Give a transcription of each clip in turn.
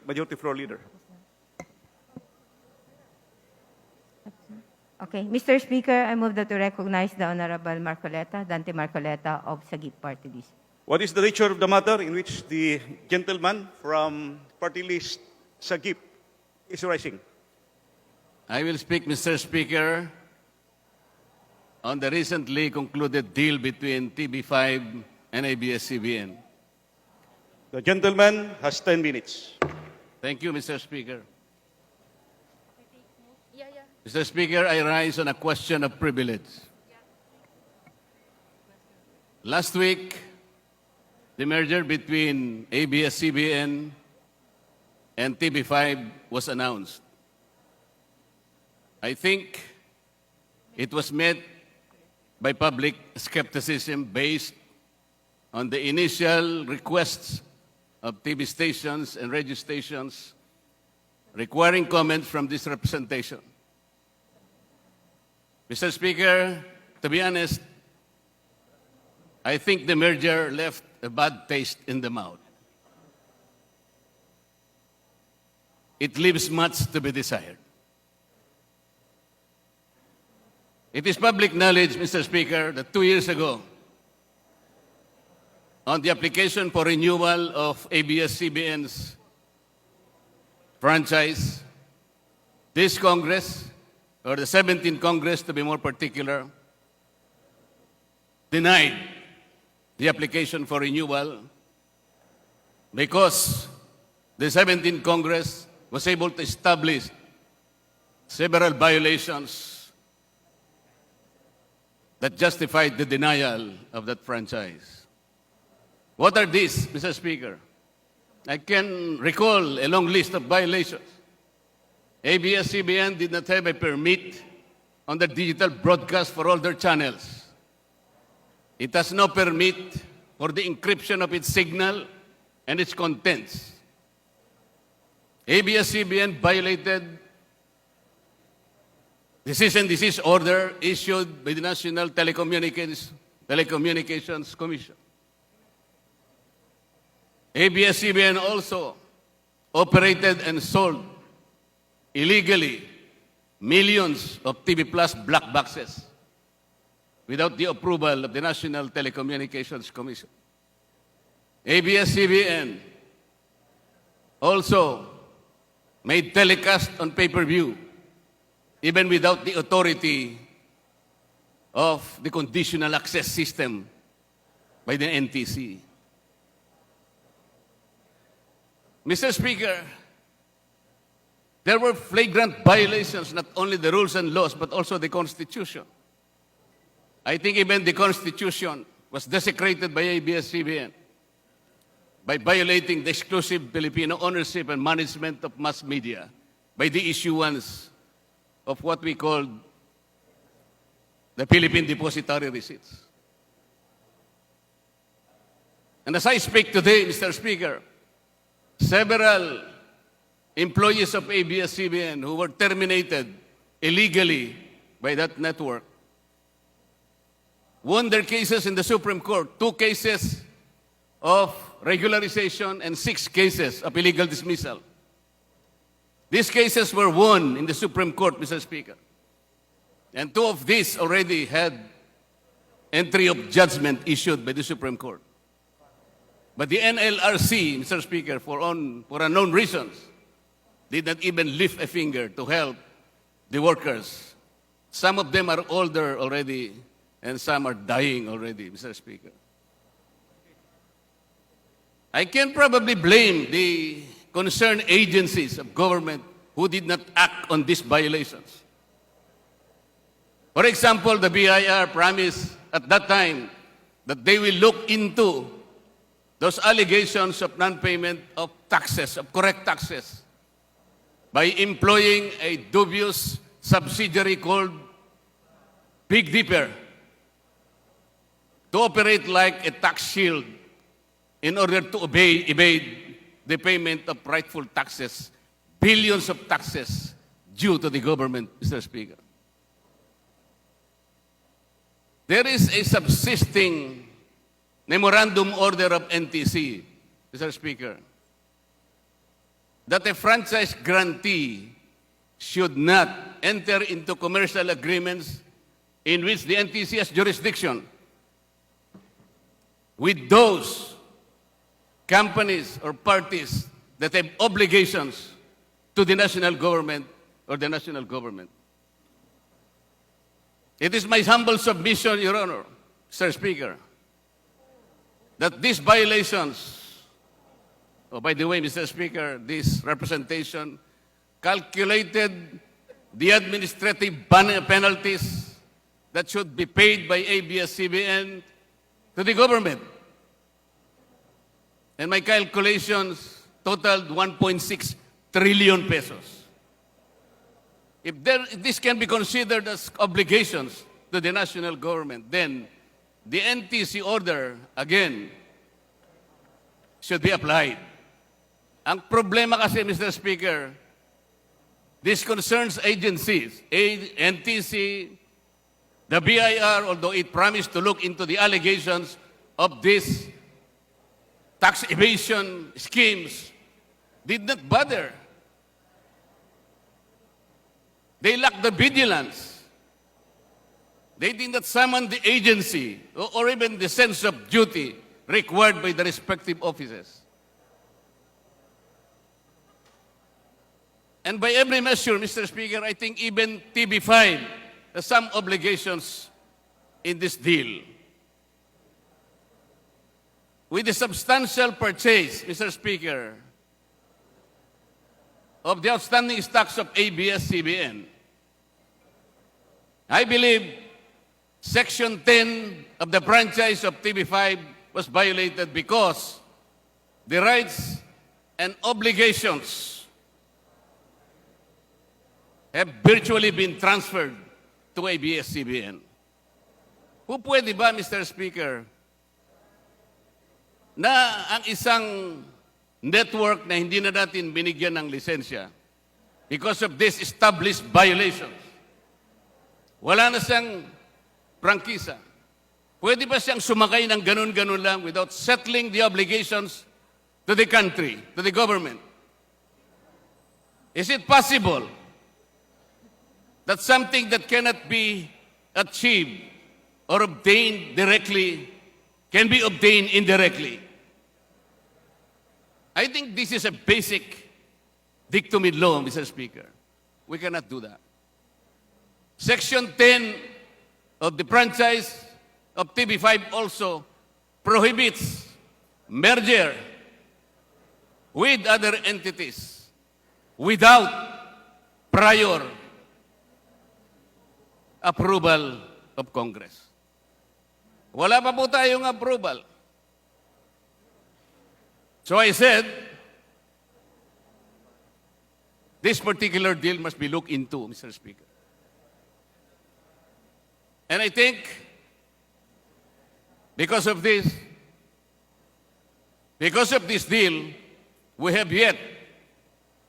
Majority Floor Leader. Okay. Mr. Speaker, I move that to recognize the Honorable Marcoleta, Dante Marcoleta of Sagip Party List. What is the nature of the matter in which the gentleman from Party List Sagip is rising? I will speak, Mr. Speaker, on the recently concluded deal between TV5 and AbsCbn. The gentleman has 10 minutes. Thank you, Mr. Speaker. Mr. Speaker, I rise on a question of privilege. Last week, the merger between AbsCbn and TV5 was announced. I think it was met by public skepticism based on the initial requests of TV stations and radio stations requiring comments from this representation. Mr. Speaker, to be honest, I think the merger left a bad taste in the mouth. It leaves much to be desired. It is public knowledge, Mr. Speaker, that 2 years ago, on the application for renewal of AbsCbn's franchise, this Congress, or the 17th Congress to be more particular, denied the application for renewal because the 17th Congress was able to establish several violations that justified the denial of that franchise. What are these, Mr. Speaker? I can recall a long list of violations. AbsCbn did not have a permit on the digital broadcast for all their channels. It has no permit for the encryption of its signal and its contents. AbsCbn violated the cease and desist order issued by the National Telecommunications Commission. AbsCbn also operated and sold illegally millions of TV Plus black boxes without the approval of the National Telecommunications Commission. AbsCbn also made telecast on pay-per-view even without the authority of the conditional access system by the NTC. Mr. Speaker, there were flagrant violations, not only the rules and laws, but also the Constitution. I think even the Constitution was desecrated by AbsCbn by violating the exclusive Filipino ownership and management of mass media by the issuance of what we call the Philippine Depositary Receipts. And as I speak today, Mr. Speaker, several employees of AbsCbn who were terminated illegally by that network won their cases in the Supreme Court, 2 cases of regularization and 6 cases of illegal dismissal. These cases were won in the Supreme Court, Mr. Speaker. And 2 of these already had entry of judgment issued by the Supreme Court. But the NLRC, Mr. Speaker, for unknown reasons, did not even lift a finger to help the workers. Some of them are older already, and some are dying already, Mr. Speaker. I can probably blame the concerned agencies of government who did not act on these violations. For example, the BIR promised at that time that they will look into those allegations of non-payment of taxes, of correct taxes, by employing a dubious subsidiary called Big Dipper to operate like a tax shield in order to evade the payment of rightful taxes, billions of taxes due to the government, Mr. Speaker. There is a subsisting memorandum order of NTC, Mr. Speaker, that a franchise grantee should not enter into commercial agreements in which the NTC has jurisdiction with those companies or parties that have obligations to the national government or the national government. It is my humble submission, Your Honor, Mr. Speaker, that these violations, oh, by the way, Mr. Speaker, this representation calculated the administrative penalties that should be paid by AbsCbn to the government. And my calculations totaled 1.6 trillion pesos. If this can be considered as obligations to the national government, then the NTC order, again, should be applied. Ang problema kasi, Mr. Speaker, this concerns agencies, NTC, the BIR, although it promised to look into the allegations of these tax evasion schemes, did not bother. They lacked the vigilance. They did not summon the agency or even the sense of duty required by the respective offices. And by every measure, Mr. Speaker, I think even TV5 has some obligations in this deal. With the substantial purchase, Mr. Speaker, of the outstanding stocks of AbsCbn, I believe Section 10 of the franchise of TV5 was violated because the rights and obligations have virtually been transferred to AbsCbn. Who pwede ba, Mr. Speaker, na ang isang network na hindi na natin binigyan ng lisensya because of this established violations, wala na siyang prangkisa. Pwede ba siyang sumakay ng ganun-ganun lang without settling the obligations to the country, to the government? Is it possible that something that cannot be achieved or obtained directly can be obtained indirectly? I think this is a basic dictum in law, Mr. Speaker. We cannot do that. Section 10 of the franchise of TV5 also prohibits merger with other entities without prior approval of Congress. Wala pa po tayong approval. So I said, this particular deal must be looked into, Mr. Speaker. And I think, because of this deal, we have yet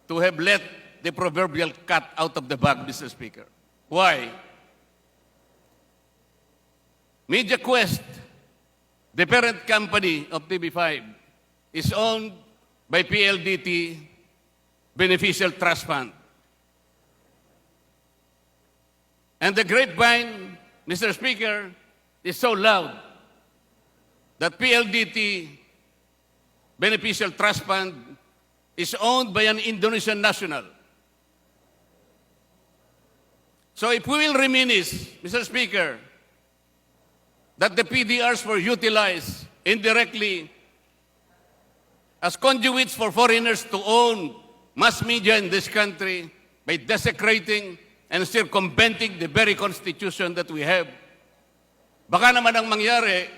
to have let the proverbial cat out of the bag, Mr. Speaker. Why? MediaQuest, the parent company of TV5, is owned by PLDT Beneficial Trust Fund. And the grapevine, Mr. Speaker, is so loud that PLDT Beneficial Trust Fund is owned by an Indonesian national. So if we will reminisce, Mr. Speaker, that the PDRs were utilized indirectly as conduits for foreigners to own mass media in this country by desecrating and circumventing the very constitution that we have. Baka naman ang mangyari,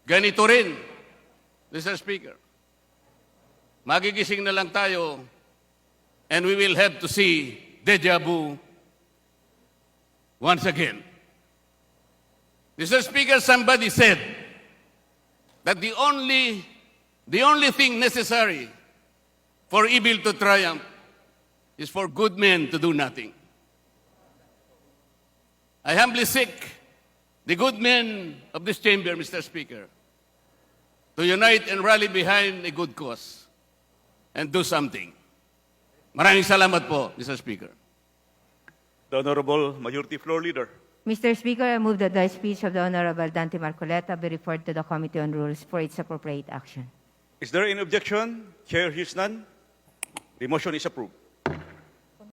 ganito rin, Mr. Speaker. Magigising na lang tayo and we will have to see deja vu once again. Mr. Speaker, somebody said that the only thing necessary for evil to triumph is for good men to do nothing. I humbly seek the good men of this chamber, Mr. Speaker, to unite and rally behind a good cause and do something. Maraming salamat po, Mr. Speaker. The Honorable Majority Floor Leader. Mr. Speaker, I move that the speech of the Honorable Dante Marcoleta be referred to the Committee on Rules for its appropriate action. Is there any objection? Chair hears none. The motion is approved.